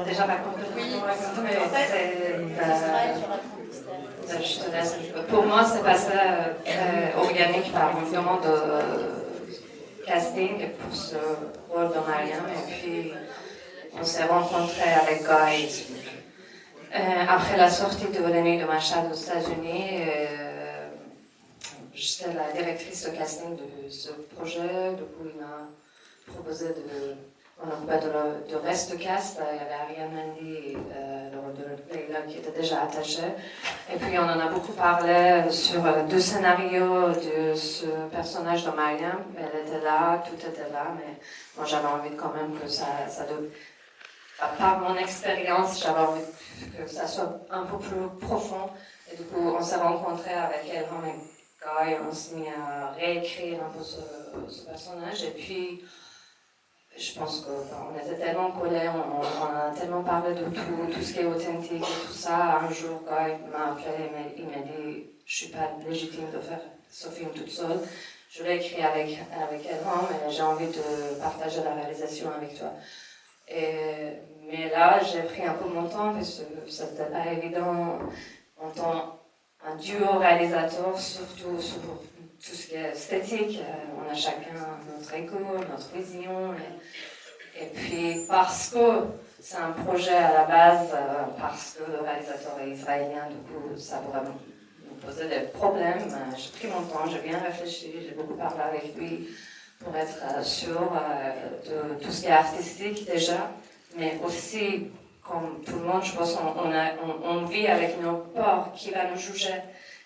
déjà raconté. Oui, Mais en fait, je te laisse. Pour moi, c'est passé organique par un moment de casting pour ce rôle de Mariam. Et puis, on s'est rencontrés avec Guy. Après la sortie de La Nuit de Machad aux États-Unis, j'étais la directrice de casting de ce projet. Du coup, il m'a proposé de reste cast. Il y avait Ariane Andy, le rôle de Leila, qui était déjà attaché. Et puis, on en a beaucoup parlé sur 2 scénarios de ce personnage de Mariam. Elle était là, tout était là, mais moi, j'avais envie quand même que ça par mon expérience, j'avais envie que ça soit un peu plus profond. Et du coup, on s'est rencontrés avec Elham et Guy, on s'est mis à réécrire un peu ce personnage. Et puis, je pense qu'on était tellement collés, on a tellement parlé de tout ce qui est authentique et tout ça. Un jour, Guy m'a appelé, il m'a dit « Je ne suis pas légitime de faire ce film toute seule. Je l'ai écrit avec Elham et j'ai envie de partager la réalisation avec toi. » Mais là, j'ai pris un peu mon temps parce que c'était pas évident en tant un duo réalisateur, surtout sur tout ce qui est esthétique. On a chacun notre écho, notre vision. Et puis, parce que c'est un projet à la base, parce que le réalisateur est israélien, du coup, ça pourrait nous poser des problèmes. J'ai pris mon temps, j'ai bien réfléchi, j'ai beaucoup parlé avec lui pour être sûr de tout ce qui est artistique déjà, mais aussi, comme tout le monde, je pense, on vit avec nos peurs, qui va nous juger,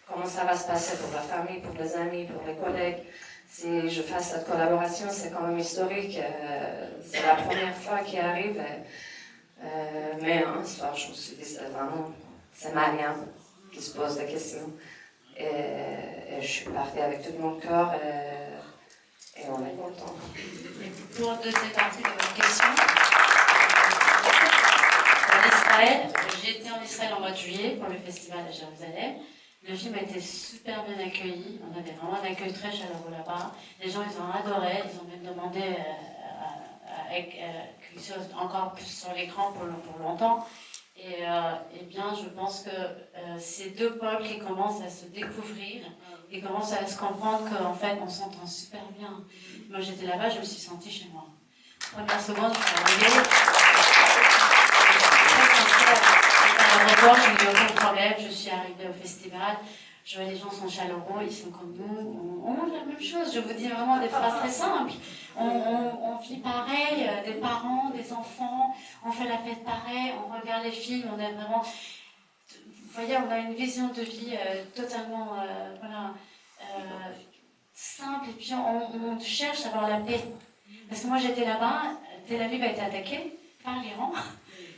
comment ça va se passer pour la famille, pour les amis, pour les collègues. Si je fais cette collaboration, c'est quand même historique, c'est la première fois qu'il arrive, mais un soir, je me suis dit, c'est Mariam qui se pose des questions, et je suis partie avec tout mon cœur, et on est content. Pour la deuxième partie de votre question, en Israël, j'ai été en Israël en mois de juillet pour le festival à Jérusalem. Le film a été super bien accueilli. On avait vraiment un accueil très chaleureux là-bas. Les gens, ils ont adoré. Ils ont même demandé qu'il soit encore plus sur l'écran pour longtemps. Et bien, je pense que ces 2 peuples qui commencent à se découvrir et commencent à se comprendre qu'en fait, on s'entend super bien. Moi, j'étais là-bas, je me suis sentie chez moi. Première seconde, je suis arrivée. À l'aéroport, je n'ai eu aucun problème. Je suis arrivée au festival. Je vois les gens sont chaleureux, ils sont comme nous. On mange la même chose. Je vous dis vraiment des phrases très simples. On vit pareil, des parents, des enfants. On fait la fête pareil. On regarde les films. On est vraiment. Vous voyez, on a une vision de vie totalement simple. Et puis on cherche à avoir la paix. Parce que moi j'étais là-bas. Tel Aviv a été attaqué par l'Iran.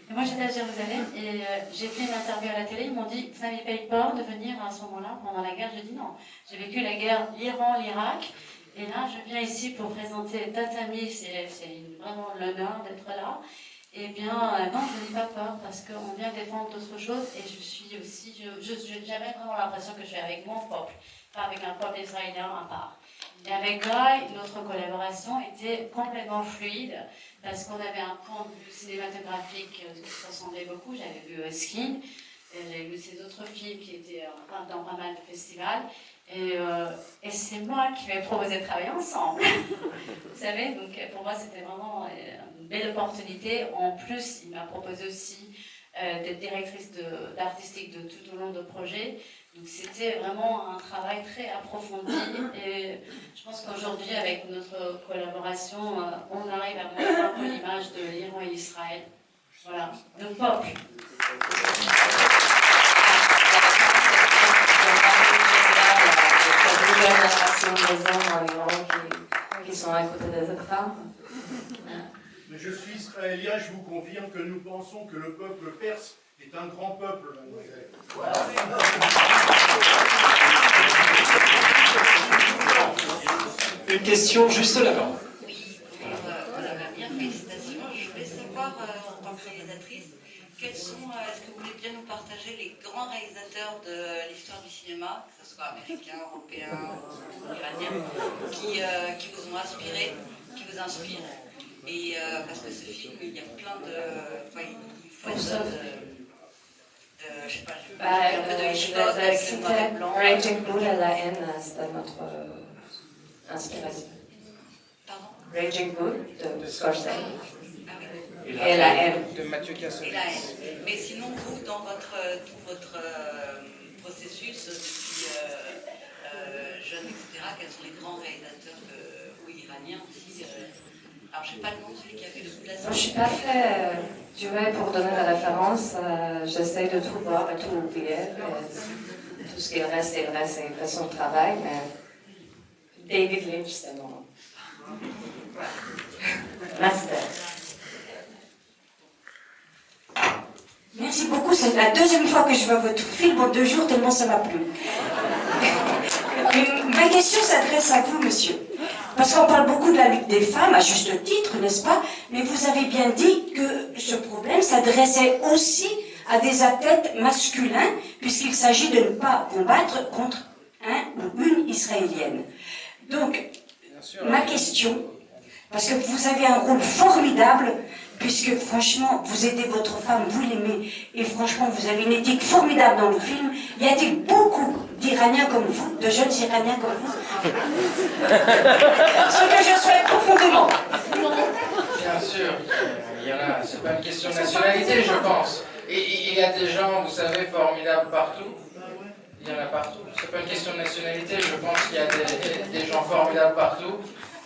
Et moi j'étais à Jérusalem et j'ai fait une interview à la télé, ils m'ont dit vous n'avez pas eu peur de venir à ce moment-là pendant la guerre. J'ai dit non, j'ai vécu la guerre l'Iran, l'Irak et là je viens ici pour présenter Tatami, c'est vraiment l'honneur d'être là. Et bien non, je n'ai pas peur parce qu'on vient défendre d'autres choses et je suis aussi, j'avais vraiment l'impression que je suis avec mon peuple, pas avec un peuple israélien à part. Et avec Guy, notre collaboration était complètement fluide parce qu'on avait un point de vue cinématographique qui se ressemblait beaucoup. J'avais vu Skin, j'avais vu ces autres films qui étaient dans pas mal de festivals. Et c'est moi qui lui ai proposé de travailler ensemble. Vous savez, donc pour moi c'était vraiment une belle opportunité. En plus, il m'a proposé aussi d'être directrice d'artistique de tout au long de projet. Donc c'était vraiment un travail très approfondi et je pense qu'aujourd'hui avec notre collaboration, on arrive à montrer un peu l'image de l'Iran et l'Israël. Voilà, le peuple. La nouvelle génération des hommes en Iran qui sont à côté des femmes. Mais je suis israélien, je vous confirme que nous pensons que le peuple perse est un grand peuple, mademoiselle. Une question juste là-bas. Oui, voilà, bien, félicitations. Je voulais savoir, en tant que réalisatrice, est-ce que vous voulez bien nous partager les grands réalisateurs de l'histoire du cinéma, que ce soit américains, européens ou iraniens, qui vous ont inspiré, qui vous inspirent. Et parce que ce film, il y a plein de... Enfin, il épisode je sais pas, un peu de Hitchcock, avec le noir et blanc. Raging Bull et La haine, c'était notre inspiration. Pardon? Raging Bull de Scorsese. Ah oui. Et La haine. De Mathieu Kassovitz. Et la haine. Mais sinon, vous, dans tout votre processus, depuis jeune, etc., quels sont les grands réalisateurs ou iraniens aussi alors, je n'ai pas le nom de celui qui a fait le coup de la Je ne suis pas très durée pour donner la référence. J'essaie de tout voir et tout oublier. Tout ce qu'il reste, c'est une façon de travail. Mais David Lynch, c'est mon master. Merci beaucoup, c'est la deuxième fois que je vois votre film en 2 jours, tellement ça m'a plu. Ma question s'adresse à vous, monsieur. Parce qu'on parle beaucoup de la lutte des femmes, à juste titre, n'est-ce pas? Mais vous avez bien dit que ce problème s'adressait aussi à des athlètes masculins, puisqu'il s'agit de ne pas combattre contre un ou une israélienne. Donc, ma question, parce que vous avez un rôle formidable, puisque franchement, vous aidez votre femme, vous l'aimez, et franchement, vous avez une éthique formidable dans le film. Y a-t-il beaucoup d'Iraniens comme vous, de jeunes Iraniens comme vous? Ce que je souhaite profondément. Bien sûr, il y en a, c'est pas une question de nationalité, je pense. Et il y a des gens, vous savez, formidables partout. Il y en a partout. C'est pas une question de nationalité, je pense qu'il y a des gens formidables partout.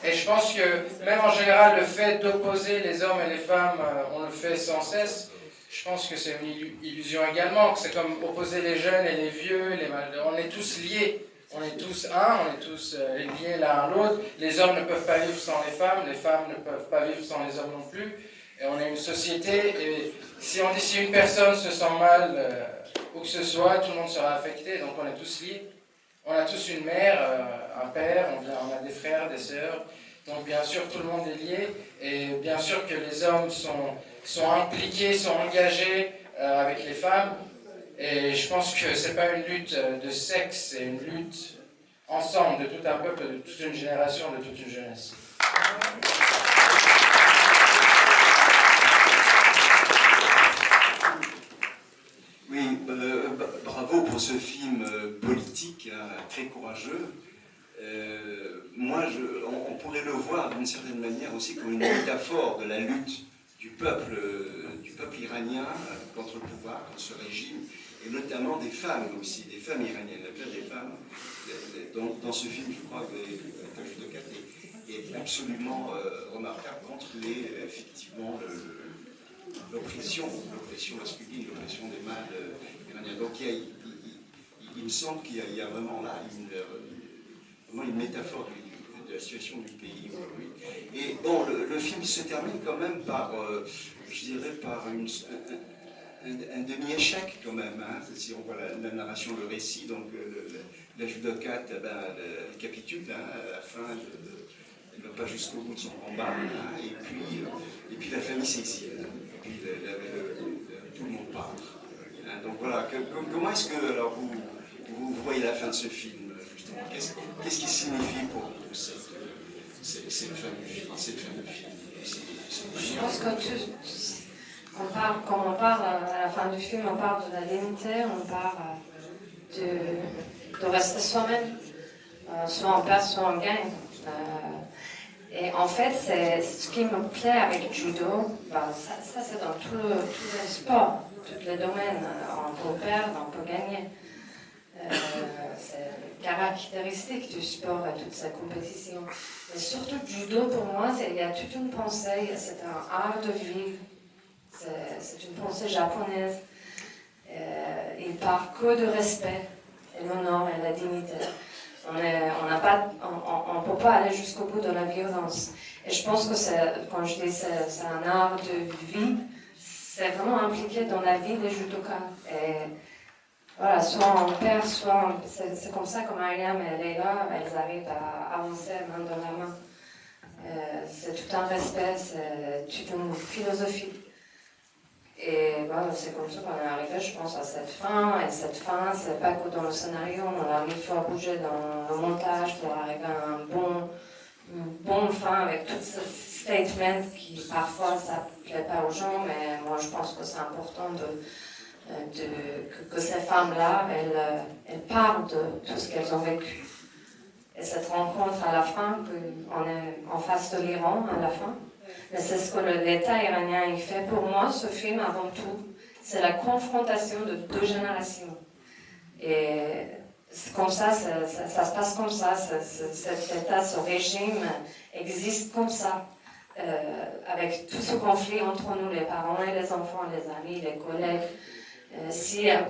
Et je pense que, même en général, le fait d'opposer les hommes et les femmes, on le fait sans cesse. Je pense que c'est une illusion également, que c'est comme opposer les jeunes et les vieux, on est tous liés. On est tous on est tous liés l'un à l'autre. Les hommes ne peuvent pas vivre sans les femmes ne peuvent pas vivre sans les hommes non plus. Et on est une société, et si on dit si une personne se sent mal, où que ce soit, tout le monde sera affecté, donc on est tous liés. On a tous une mère, un père, on a des frères, des sœurs, donc bien sûr tout le monde est lié, et bien sûr que les hommes sont impliqués, sont engagés avec les femmes, et je pense que c'est pas une lutte de sexe, c'est une lutte ensemble de tout un peuple, de toute une génération, de toute une jeunesse. Oui, bravo pour ce film politique, très courageux. Moi, on pourrait le voir d'une certaine manière aussi comme une métaphore de la lutte du peuple iranien contre le pouvoir, contre ce régime, et notamment des femmes aussi, des femmes iraniennes, la plupart des femmes. Dans ce film, je crois que Taj Dokat est absolument remarquable contre effectivement l'oppression masculine, l'oppression des mâles iraniens. Donc il me semble qu'il y a vraiment là une métaphore de la situation du pays aujourd'hui. Et bon, le film se termine quand même par, je dirais, par un demi-échec quand même. Hein. Si on voit la narration, le récit, donc la judokat elle capitule à la fin, elle ne va pas jusqu'au bout de son combat. Hein. Et puis la famille s'exile. Et puis tout le monde part. Hein. Donc voilà, comment est-ce que alors, vous voyez la fin de ce film? Qu'est-ce qui signifie pour vous cette fin du film? Je pense que quand on parle à la fin du film, on parle de la dignité, on parle de rester soi-même. Soit on perd, soit on gagne. Et en fait, c'est ce qui me plaît avec judo, ça c'est dans tous les sports, tous les domaines. On peut perdre, on peut gagner. C'est caractéristique du sport et toute sa compétition. Mais surtout le judo, pour moi, il y a toute une pensée, c'est un art de vie, c'est une pensée japonaise. Il parle que de respect, et l'honneur et la dignité. On ne peut pas aller jusqu'au bout de la violence. Et je pense que quand je dis c'est un art de vie, c'est vraiment impliqué dans la vie des judokas. Et voilà, soit on perd, soit c'est comme ça que Mariam et Leila, elles arrivent à avancer main dans la main. C'est tout un respect, c'est toute une philosophie. Et voilà, c'est comme ça qu'on est arrivé, je pense, à cette fin. Et cette fin, c'est pas que dans le scénario, on arrive à bouger dans le montage pour arriver à un bon bonne fin avec tout ce statement qui parfois ça ne plaît pas aux gens, mais moi je pense que c'est important que ces femmes-là, elles parlent de tout ce qu'elles ont vécu. Et cette rencontre à la fin, qu'on est en face de l'Iran à la fin, mais c'est ce que l'État iranien il fait pour moi, ce film avant tout, c'est la confrontation de deux générations. Et comme ça se passe comme ça, cet État, ce régime existe comme ça, avec tout ce conflit entre nous, les parents et les enfants, les amis, les collègues. S'il y a le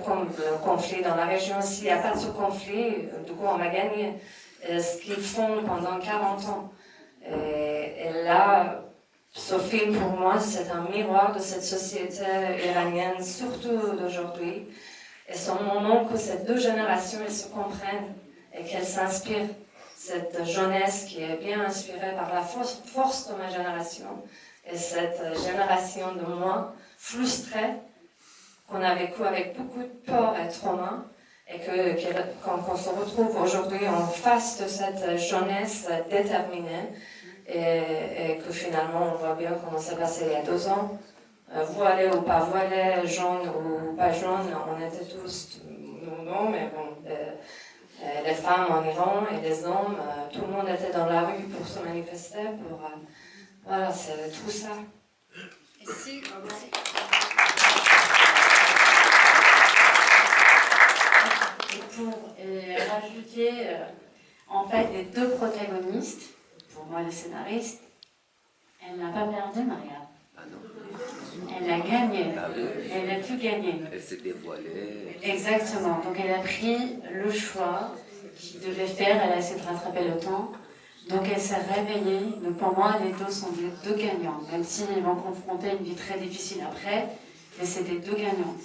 conflit dans la région, s'il n'y a pas de ce conflit, du coup on va gagner. Ce qu'ils font pendant 40 ans. Et là, ce film pour moi, c'est un miroir de cette société iranienne, surtout d'aujourd'hui. Et c'est un moment que ces deux générations elles se comprennent et qu'elles s'inspirent. Cette jeunesse qui est bien inspirée par la force de ma génération et cette génération de moi frustrée qu'on a vécu avec beaucoup de peur et trauma. Et quand on se retrouve aujourd'hui en face de cette jeunesse déterminée, et que finalement on voit bien comment c'est passé il y a 2 ans, voilé ou pas voilé, jaune ou pas jaune, on était tous, non mais bon, les femmes en Iran et les hommes, tout le monde était dans la rue pour se manifester, voilà, c'est tout ça. Et pour rajouter, en fait, les deux protagonistes, pour moi le scénariste, elle n'a pas perdu, Maria. Ah non. Elle a gagné. Ah oui. Elle a tout gagné. Elle s'est dévoilée. Exactement. Donc elle a pris le choix qu'il devait faire. Elle a essayé de rattraper le temps. Donc elle s'est réveillée. Donc pour moi, les deux sont des deux gagnants. Même s'ils vont confronter une vie très difficile après, mais c'est des deux gagnants.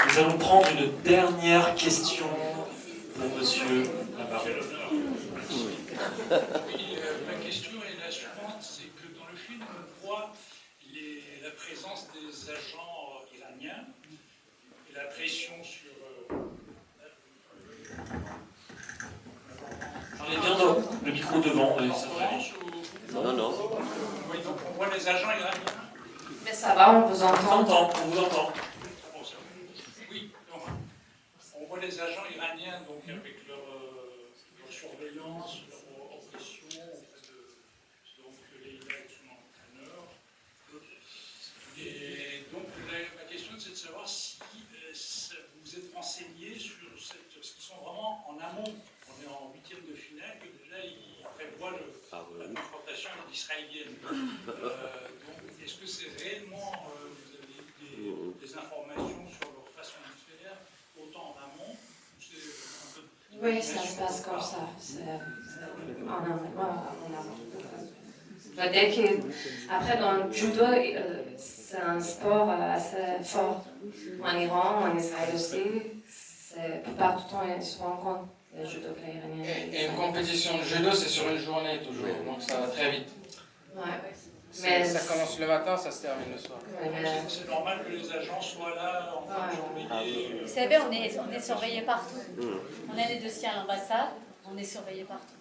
Nous allons prendre une dernière question pour monsieur là-bas. Ma question est la suivante, c'est que dans le film, on voit la présence des agents iraniens et la pression sur... Parlez bien dans le micro devant, ça va. Non. Oui, donc on voit les agents iraniens. Mais ça va, on vous entend. On vous entend. Oui, donc on voit les agents iraniens donc, avec leur surveillance, leur oppression auprès de Leïla et son entraîneur. Et donc ma question c'est de savoir si vous êtes renseigné sur parce qu'ils sont vraiment en amont. On est en 8e de finale, que déjà ils prévoient la confrontation israélienne. Donc est-ce que c'est réellement, vous avez eu des informations sur leur façon de faire, autant en amont, ou c'est un peu... Oui, ça se passe comme ça. En amont. Après, dans le judo, c'est un sport assez fort. En Iran, en Israël aussi, la plupart du temps, ils se rencontrent, les judokas iraniens. Et une compétition de judo, c'est sur une journée toujours, donc ça va très vite. Ouais. Mais ça commence le matin, ça se termine le soir. C'est normal que les agents soient là en fin de journée. Vous savez, on est surveillé partout. On a les dossiers à l'ambassade, on est surveillé partout.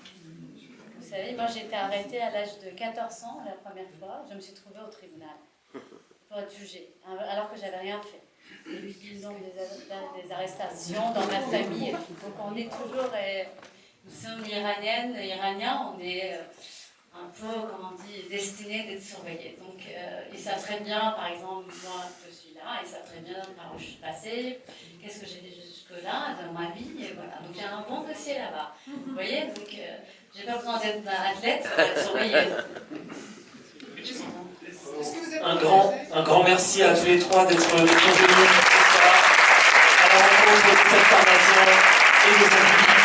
Vous savez, moi j'ai été arrêtée à l'âge de 14 ans la première fois. Je me suis trouvée au tribunal pour être jugée, alors que j'avais rien fait. Et puis ils ont des arrestations dans ma famille. Donc on est toujours, nous sommes iraniennes, iraniens, on est un peu, comment on dit, destinés d'être surveillés. Donc ils savent très bien, par exemple, moi je suis là, ils savent très bien par où je suis passée, qu'est-ce que j'ai fait jusque-là dans ma vie, et voilà. Donc j'ai un bon dossier là-bas. Vous voyez, donc j'ai pas besoin d'être un athlète pour être surveillée. Un grand merci à tous les trois d'être venus à la rencontre de cette formation et de son public.